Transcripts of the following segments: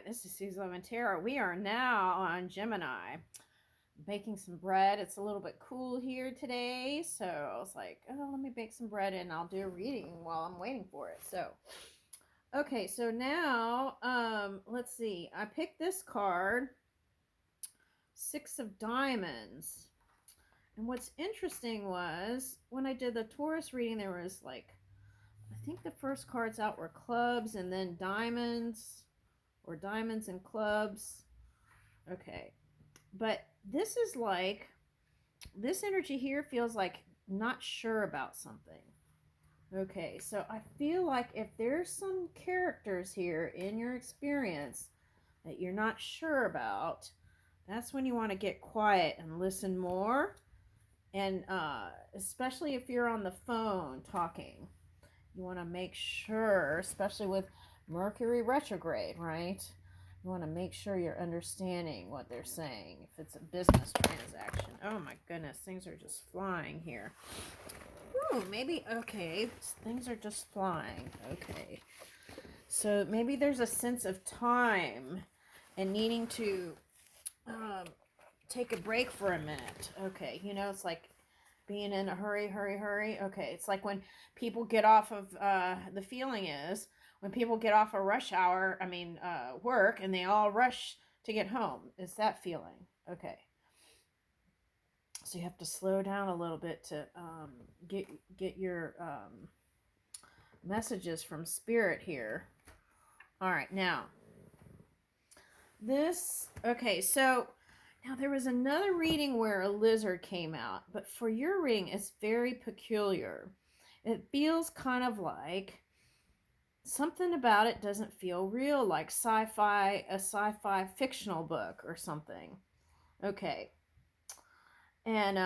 This is Susie Love and Tarot. We are now on Gemini. Baking some bread. It's a little bit cool here today, so I was like, oh, let me bake some bread and I'll do a reading while I'm waiting for it. So, okay, so now, let's see. I picked this card, Six of Diamonds. And what's interesting was, when I did the Taurus reading, there was like, I think the first cards out were clubs and then diamonds, or diamonds and clubs. Okay. But this is like, this energy here feels like not sure about something. Okay, so I feel like if there's some characters here in your experience that you're not sure about, that's when you want to get quiet and listen more. And especially if you're on the phone talking, you want to make sure, especially with Mercury retrograde, right? You want to make sure you're understanding what they're saying if it's a business transaction. Oh my goodness, things are just flying here. Ooh, maybe, okay, things are just flying. Okay. So maybe there's a sense of time and needing to take a break for a minute. Okay, you know, it's like being in a hurry. Okay, it's like when people get off of, the feeling is, when people get off a rush hour, work, and they all rush to get home. It's that feeling. Okay. So you have to slow down a little bit to get your messages from Spirit here. All right, now. This, okay, so now there was another reading where a lizard came out, but for your reading, it's very peculiar. It feels kind of like something about it doesn't feel real, like a sci-fi fictional book or something. Okay. And,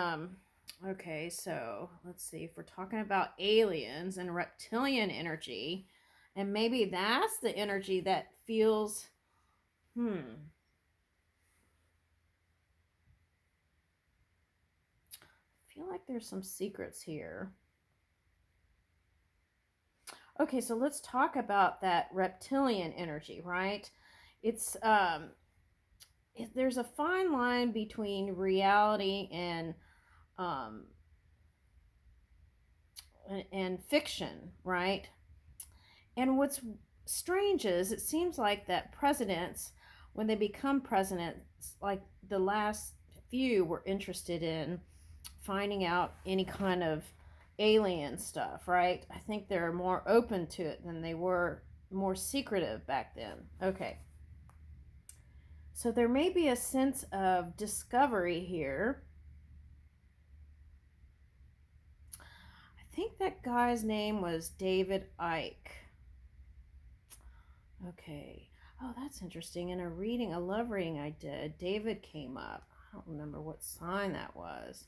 okay, so let's see. If we're talking about aliens and reptilian energy, and maybe that's the energy that feels, I feel like there's some secrets here. Okay, so let's talk about that reptilian energy, right? It's there's a fine line between reality and fiction, right? And what's strange is it seems like that presidents, when they become presidents, like the last few, were interested in finding out any kind of alien stuff, right? I think they're more open to it than they were, more secretive back then. Okay. So there may be a sense of discovery here. I think that guy's name was David Icke. Okay. Oh, that's interesting. In a love reading I did, David came up. I don't remember what sign that was.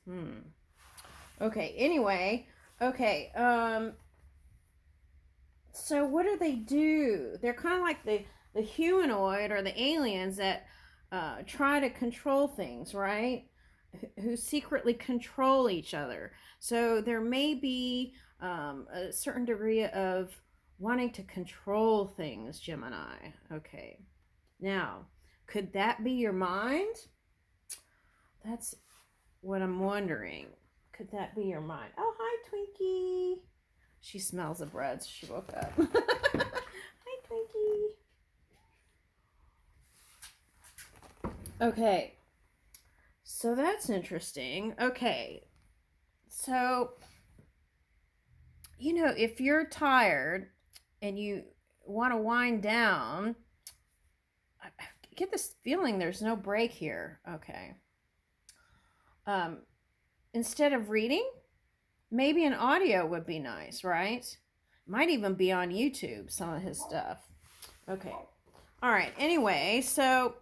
Okay, anyway. Okay, so what do? They're kind of like the humanoid or the aliens that try to control things, right? Who secretly control each other. So there may be a certain degree of wanting to control things, Gemini. Okay. Now, could that be your mind? That's what I'm wondering. Could that be your mind? Oh, hi, Twinkie. She smells the bread, so she woke up. Hi, Twinkie. Okay. So that's interesting. Okay. So, you know, if you're tired and you want to wind down, I get this feeling there's no break here. Okay. Instead of reading, maybe an audio would be nice, right? Might even be on YouTube, some of his stuff. Okay. All right. Anyway, so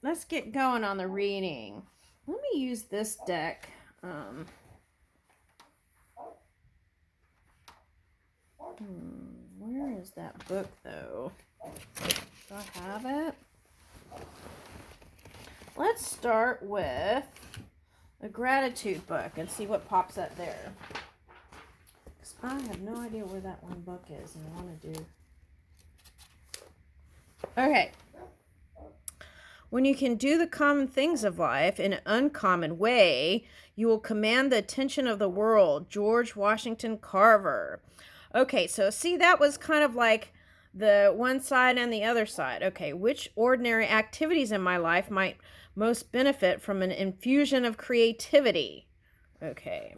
let's get going on the reading. Let me use this deck. Where is that book, though? Do I have it? Let's start with a gratitude book and see what pops up there. Because I have no idea where that one book is, and I want to do. Okay. When you can do the common things of life in an uncommon way, you will command the attention of the world. George Washington Carver. Okay, so see, that was kind of like the one side and the other side. Okay, which ordinary activities in my life might most benefit from an infusion of creativity? Okay.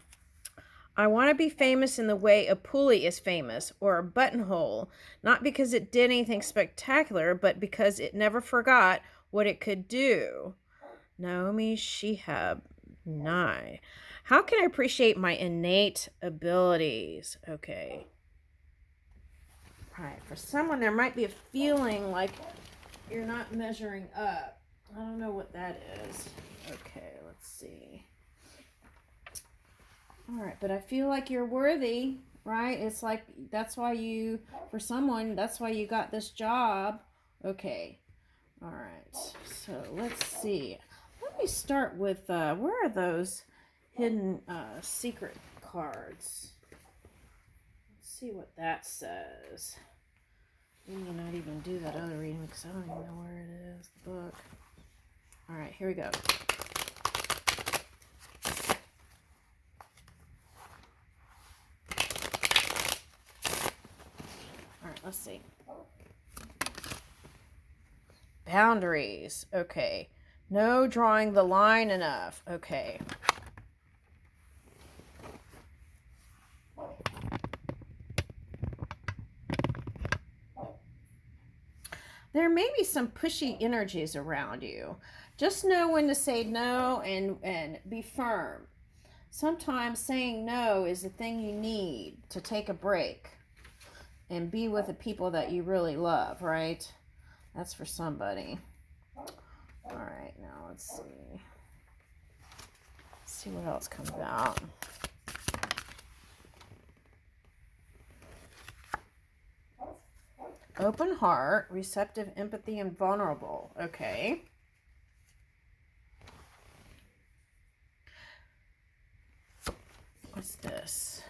I want to be famous in the way a pulley is famous, or a buttonhole, not because it did anything spectacular, but because it never forgot what it could do. Naomi Shihab, Nye. How can I appreciate my innate abilities? Okay. All right. For someone, there might be a feeling like you're not measuring up. I don't know what that is. Okay, let's see. All right, but I feel like you're worthy, right? It's like that's why you, for someone, that's why you got this job. Okay. All right. So let's see. Let me start with where are those hidden secret cards? Let's see what that says. We may not even do that other reading because I don't even know where it is, the book. All right, here we go. All right, let's see. Boundaries. Okay. No drawing the line enough. Okay. There may be some pushy energies around you. Just know when to say no and be firm. Sometimes saying no is the thing you need to take a break and be with the people that you really love, right? That's for somebody. All right, now let's see. Let's see what else comes out. Open heart, receptive, empathy, and vulnerable. Okay. What's this?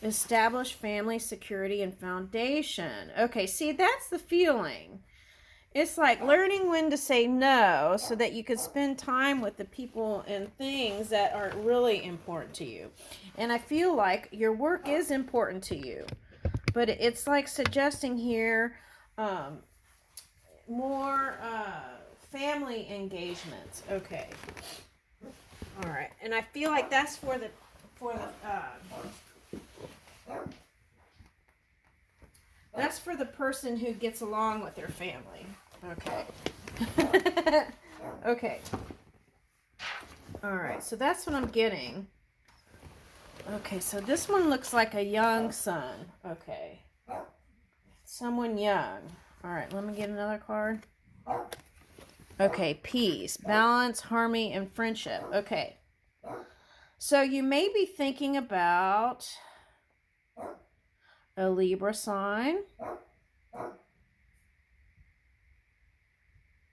Establish family security and foundation. Okay, see, that's the feeling. It's like learning when to say no so that you can spend time with the people and things that are really important to you. And I feel like your work is important to you. But it's like suggesting here more family engagements. Okay. All right. And I feel like that's for the that's for the person who gets along with their family. Okay. Okay. All right. So that's what I'm getting. Okay, so this one looks like a young son. Okay. Someone young. All right, let me get another card. Okay, peace, balance, harmony, and friendship. Okay. So you may be thinking about a Libra sign.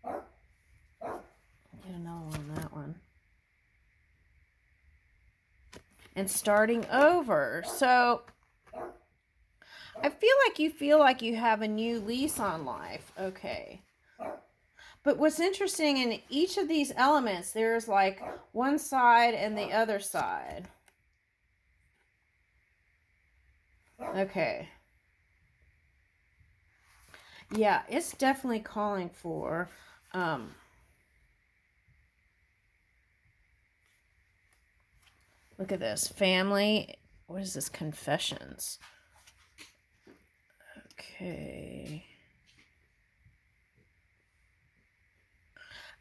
Get another one on that one. And starting over. So I feel like you have a new lease on life. Okay. But what's interesting, in each of these elements, there's like one side and the other side. Okay. Yeah, it's definitely calling for look at this. Family. What is this? Confessions. Okay.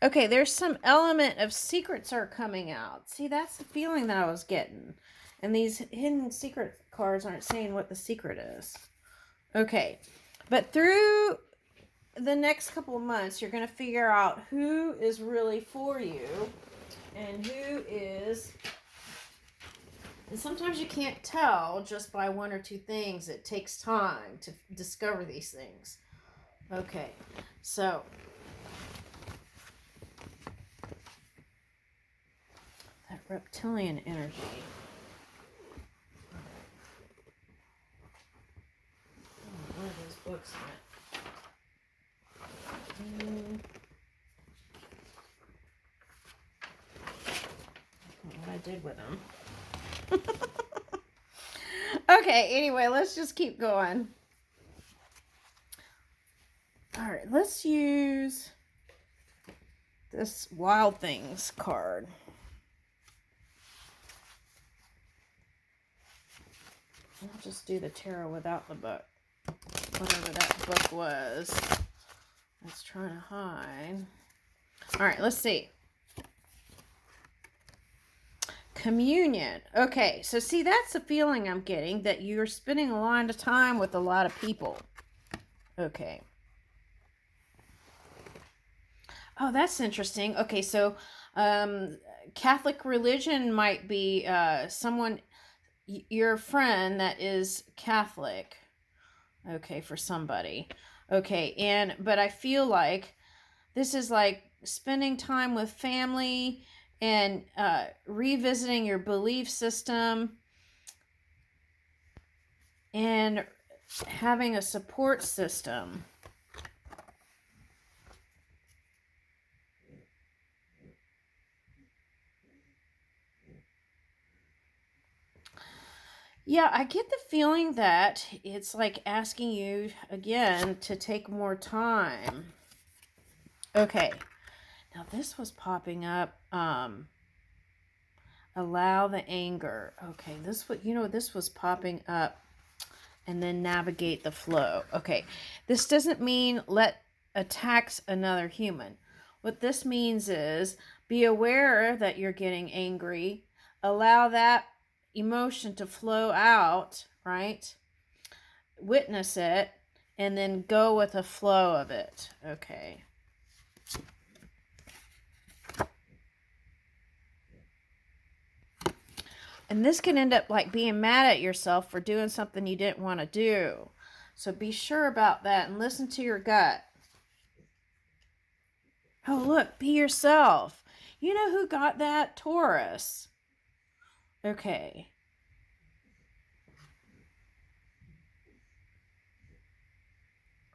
Okay, there's some element of secrets are coming out. See, that's the feeling that I was getting. And these hidden secret cards aren't saying what the secret is. Okay. But through the next couple of months, you're going to figure out who is really for you and who is... And sometimes you can't tell just by one or two things. It takes time to discover these things. Okay, so that reptilian energy. Oh, one of those books in it. did with them. Okay, anyway, let's just keep going. All right, let's use this Wild Things card. I'll just do the tarot without the book. Whatever that book was. Let's try to hide. All right, let's see. Communion. Okay, so see, that's the feeling I'm getting, that you're spending a lot of time with a lot of people. Okay. Oh, that's interesting. Okay, so Catholic religion might be someone, your friend that is Catholic. Okay, for somebody. Okay, but I feel like this is like spending time with family and revisiting your belief system and having a support system. Yeah, I get the feeling that it's like asking you again to take more time. Okay. Now this was popping up. Allow the anger. Okay, this was popping up, and then navigate the flow. Okay, this doesn't mean let attacks another human. What this means is be aware that you're getting angry. Allow that emotion to flow out, right? Witness it, and then go with the flow of it. Okay. And this can end up like being mad at yourself for doing something you didn't want to do. So be sure about that and listen to your gut. Oh, look, be yourself. You know who got that? Taurus. Okay.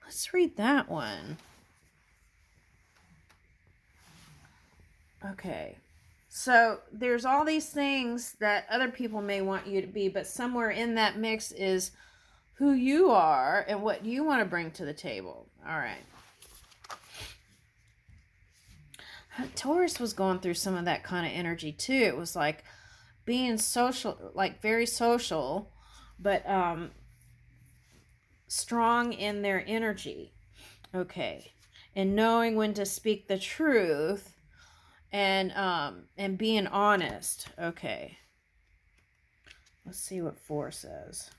Let's read that one. Okay. So there's all these things that other people may want you to be, but somewhere in that mix is who you are and what you want to bring to the table. All right. Taurus was going through some of that kind of energy too. It was like being social, like very social, but strong in their energy. Okay. And knowing when to speak the truth and being honest. Okay. Let's see what 4 says.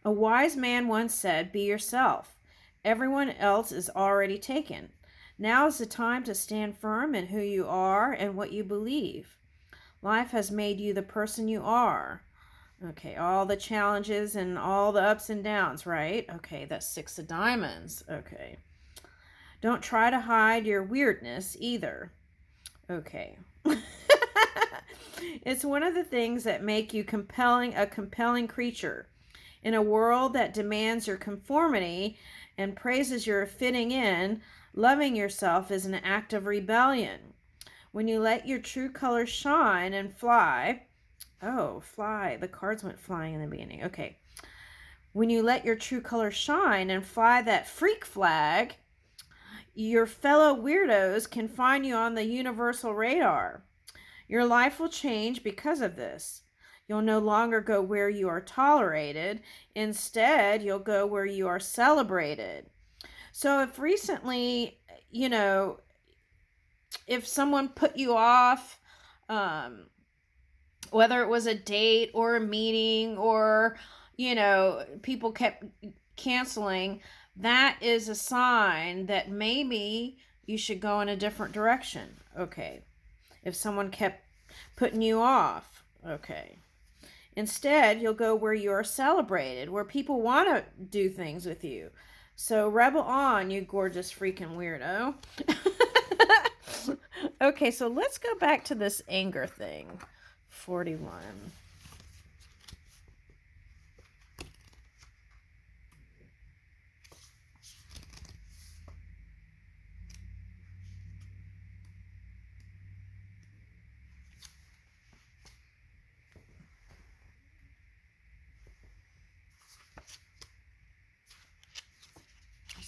A wise man once said, "Be yourself. Everyone else is already taken. Now is the time to stand firm in who you are and what you believe. Life has made you the person you are." Okay, all the challenges and all the ups and downs, right? Okay, that's 6 of diamonds. Okay. Don't try to hide your weirdness either. Okay. It's one of the things that make you a compelling creature. In a world that demands your conformity and praises your fitting in, loving yourself is an act of rebellion. When you let your true colors shine and fly. Oh, fly. The cards went flying in the beginning. Okay. When you let your true colors shine and fly that freak flag, your fellow weirdos can find you on the universal radar. Your life will change because of this. You'll no longer go where you are tolerated. Instead, you'll go where you are celebrated. So if recently, if someone put you off, whether it was a date or a meeting or, people kept canceling, that is a sign that maybe you should go in a different direction. Okay. If someone kept putting you off. Okay. Instead, you'll go where you are celebrated, where people want to do things with you. So rebel on, you gorgeous freaking weirdo. Okay, so let's go back to this anger thing. 41.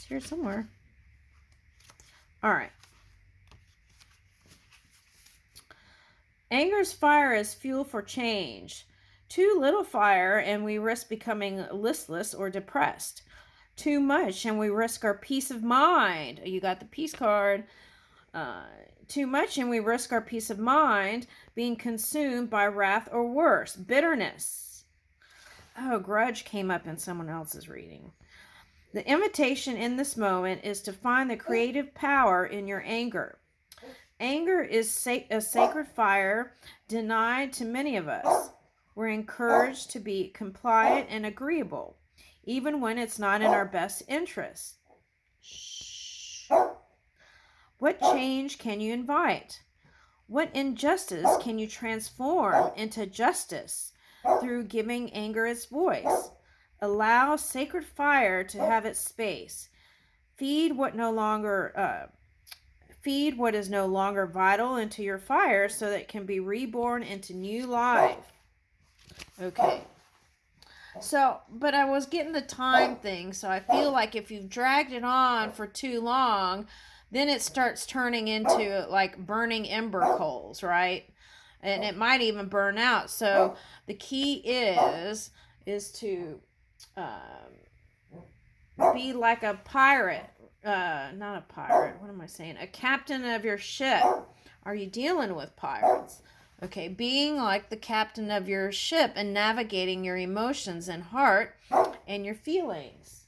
here somewhere. All right. Anger's fire is fuel for change. Too little fire and we risk becoming listless or depressed. Too much and we risk our peace of mind. You got the peace card. Too much and we risk our peace of mind being consumed by wrath or worse, bitterness. Oh, grudge came up in someone else's reading. The invitation in this moment is to find the creative power in your anger. Anger is a sacred fire denied to many of us. We're encouraged to be compliant and agreeable, even when it's not in our best interest. Shh. What change can you invite? What injustice can you transform into justice through giving anger its voice? Allow sacred fire to have its space. Feed what is no longer vital into your fire so that it can be reborn into new life. Okay. So, but I was getting the time thing, so I feel like if you've dragged it on for too long, then it starts turning into like burning ember coals, right? And it might even burn out. So the key is to be like a pirate. Not a pirate. What am I saying? A captain of your ship. Are you dealing with pirates? Okay, being like the captain of your ship and navigating your emotions and heart and your feelings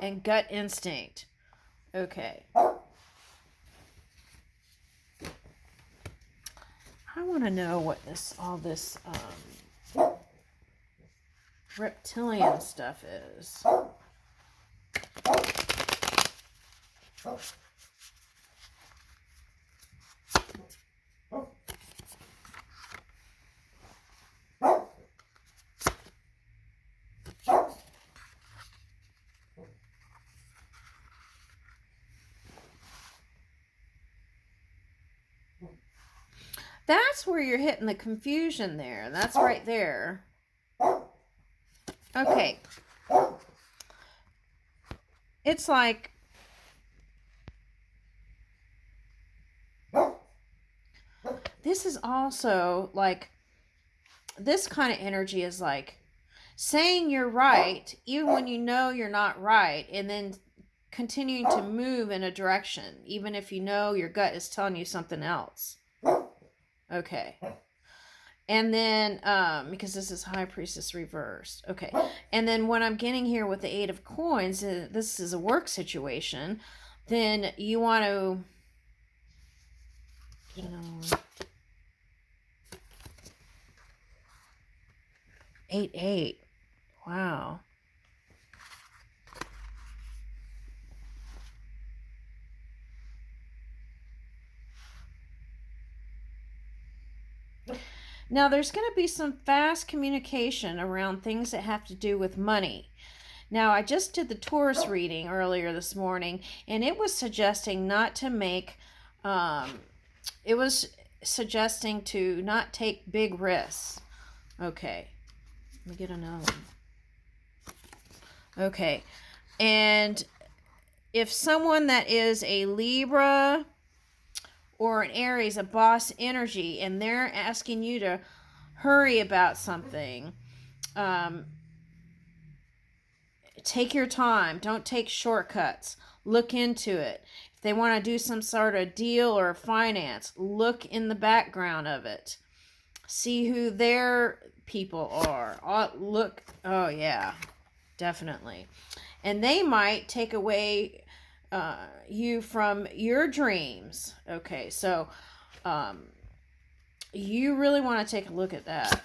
and gut instinct. Okay. I want to know what all this reptilian stuff is. That's where you're hitting the confusion there. That's right there. Okay. It's like this is also like this kind of energy is like saying you're right even when you know you're not right, and then continuing to move in a direction even if you know your gut is telling you something else. Okay. And then because this is High Priestess reversed. Okay. And then when I'm getting here with the Eight of Coins, this is a work situation, then you want to, 8-8. Wow. Now, there's going to be some fast communication around things that have to do with money. Now, I just did the Taurus reading earlier this morning, and it was suggesting not to make, it was suggesting to not take big risks. Okay, let me get another one. Okay, and if someone that is a Libra or an Aries, a boss energy, and they're asking you to hurry about something, take your time. Don't take shortcuts. Look into it. If they want to do some sort of deal or finance, look in the background of it. See who their people are. Oh yeah, definitely. And they might take away you from your dreams. Okay, so you really want to take a look at that.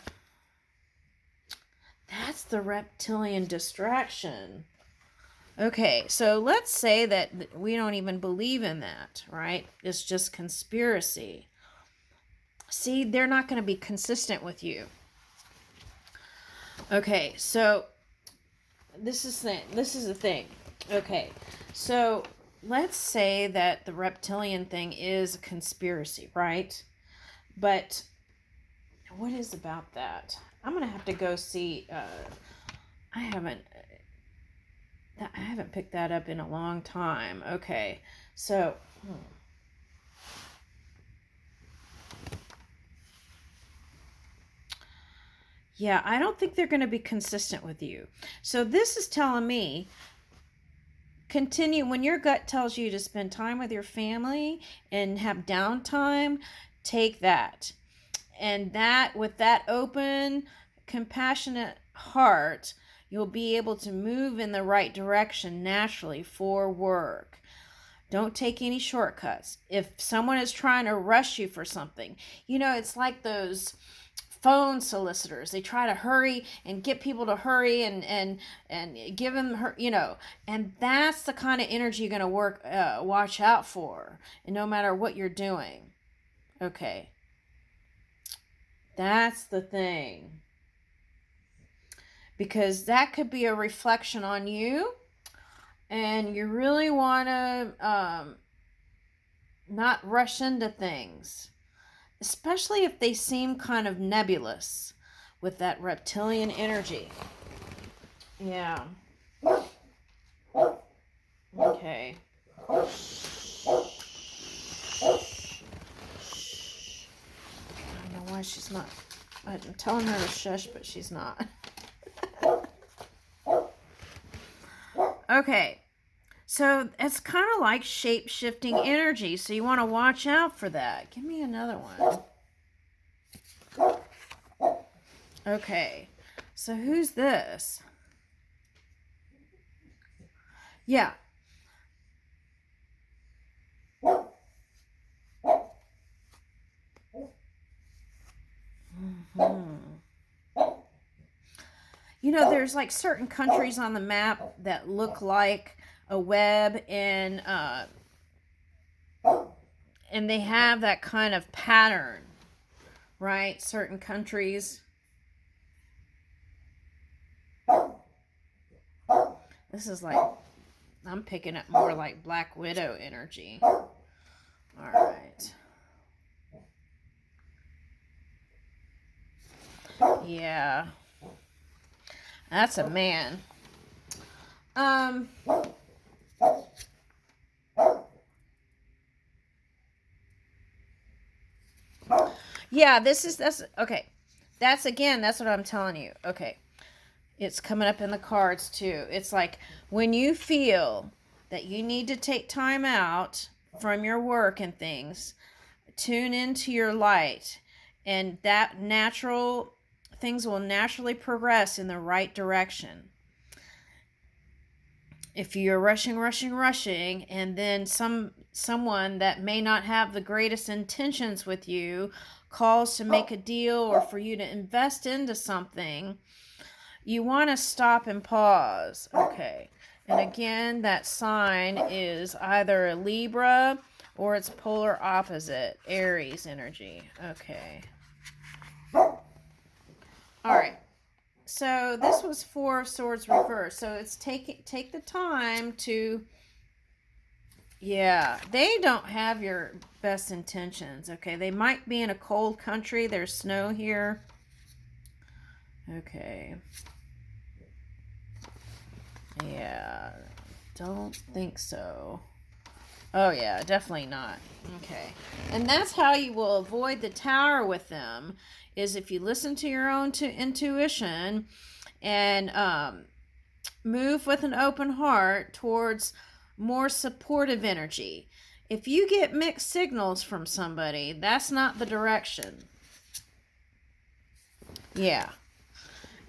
That's the reptilian distraction. Okay, so let's say that we don't even believe in that, right? It's just conspiracy. See, they're not going to be consistent with you. Okay, so this is the thing. Okay, so let's say that the reptilian thing is a conspiracy, right? But what is about that? I'm going to have to go see, I haven't picked that up in a long time. Okay, so yeah, I don't think they're going to be consistent with you. So this is telling me continue when your gut tells you to spend time with your family and have downtime, take that. And that with that open, compassionate heart, you'll be able to move in the right direction naturally for work. Don't take any shortcuts. If someone is trying to rush you for something, it's like those phone solicitors. They try to hurry and get people to hurry and give them and that's the kind of energy you're going to watch out for, and no matter what you're doing. Okay. That's the thing. Because that could be a reflection on you, and you really want to not rush into things, especially if they seem kind of nebulous with that reptilian energy. Yeah. Okay. I don't know why she's not. I'm telling her to shush, but she's not. Okay. So it's kind of like shape-shifting energy, so you want to watch out for that. Give me another one. Okay. So who's this? Yeah. There's like certain countries on the map that look like a web, and they have that kind of pattern, right? Certain countries. This is like, I'm picking up more like Black Widow energy. All right. Yeah. That's a man. Yeah, that's okay. That's what I'm telling you. Okay. It's coming up in the cards too. It's like when you feel that you need to take time out from your work and things, tune into your light, and that things will naturally progress in the right direction. If you're rushing, and then someone that may not have the greatest intentions with you calls to make a deal or for you to invest into something, you want to stop and pause. Okay. And again, that sign is either a Libra or it's polar opposite, Aries energy. Okay. All right. So this was Four of Swords reversed. So it's take the time to, yeah, they don't have your best intentions. Okay. They might be in a cold country. There's snow here. Okay. Yeah, don't think so. Oh yeah, definitely not. Okay. And that's how you will avoid the tower with them, is if you listen to your own intuition and move with an open heart towards more supportive energy. If you get mixed signals from somebody, that's not the direction. Yeah.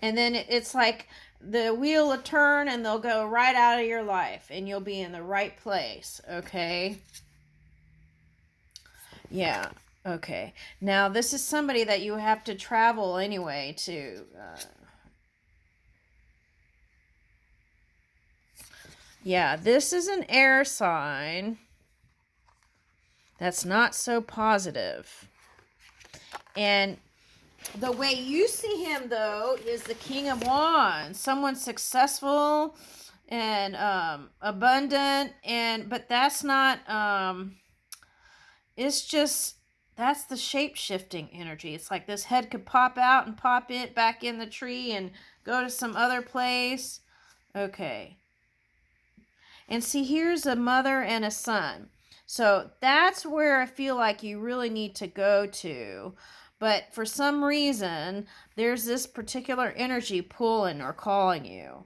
And then it's like the wheel will turn and they'll go right out of your life and you'll be in the right place. Okay. Yeah. Okay. Now this is somebody that you have to travel anyway to. Yeah. This is an air sign. That's not so positive. And the way you see him, though, is the King of Wands. Someone successful and abundant, but that's not. It's just that's the shape-shifting energy. It's like this head could pop out and pop it back in the tree and go to some other place. Okay. And see, here's a mother and a son. So that's where I feel like you really need to go to. But for some reason, there's this particular energy pulling or calling you.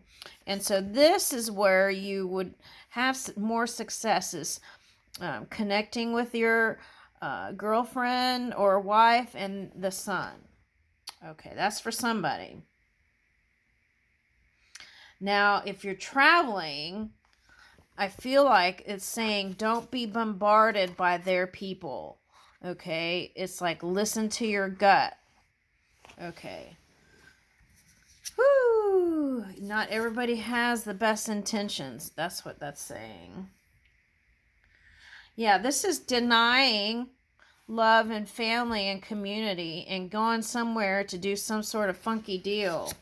And so this is where you would have more successes connecting with your girlfriend or wife and the son. Okay, that's for somebody. Now, if you're traveling, I feel like it's saying don't be bombarded by their people. Okay, it's like listen to your gut. Okay. Whoo! Not everybody has the best intentions. That's what that's saying. Yeah, this is denying love and family and community and going somewhere to do some sort of funky deal.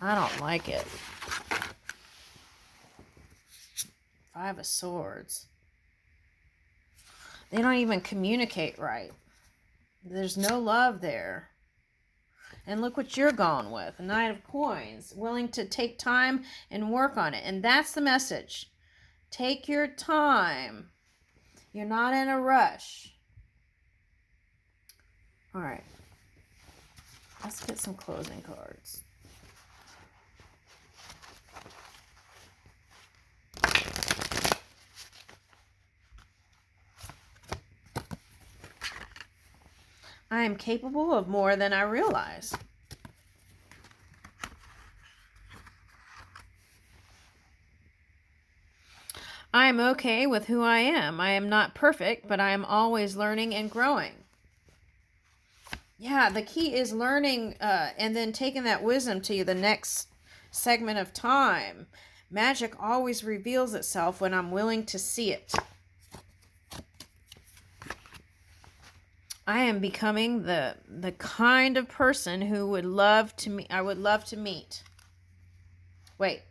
I don't like it. Five of Swords. They don't even communicate right. There's no love there. And look what you're going with. A Knight of Coins. Willing to take time and work on it. And that's the message. Take your time. You're not in a rush. All right. Let's get some closing cards. I am capable of more than I realize. I am okay with who I am. I am not perfect, but I am always learning and growing. Yeah, the key is learning and then taking that wisdom to the next segment of time. Magic always reveals itself when I'm willing to see it. I am becoming the kind of person who would love to meet. I would love to meet. Wait.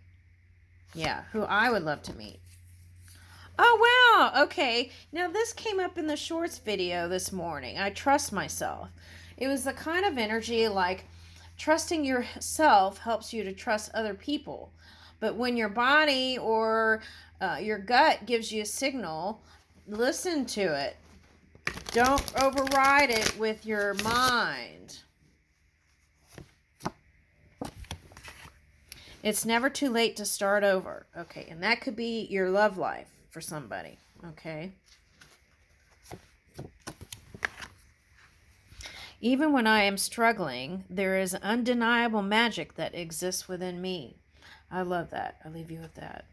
Yeah, who I would love to meet. Oh, wow. Okay. Now, this came up in the shorts video this morning. I trust myself. It was the kind of energy like trusting yourself helps you to trust other people. But when your body or your gut gives you a signal, listen to it. Don't override it with your mind. It's never too late to start over. Okay, and that could be your love life for somebody. Okay. Even when I am struggling, there is undeniable magic that exists within me. I love that. I'll leave you with that.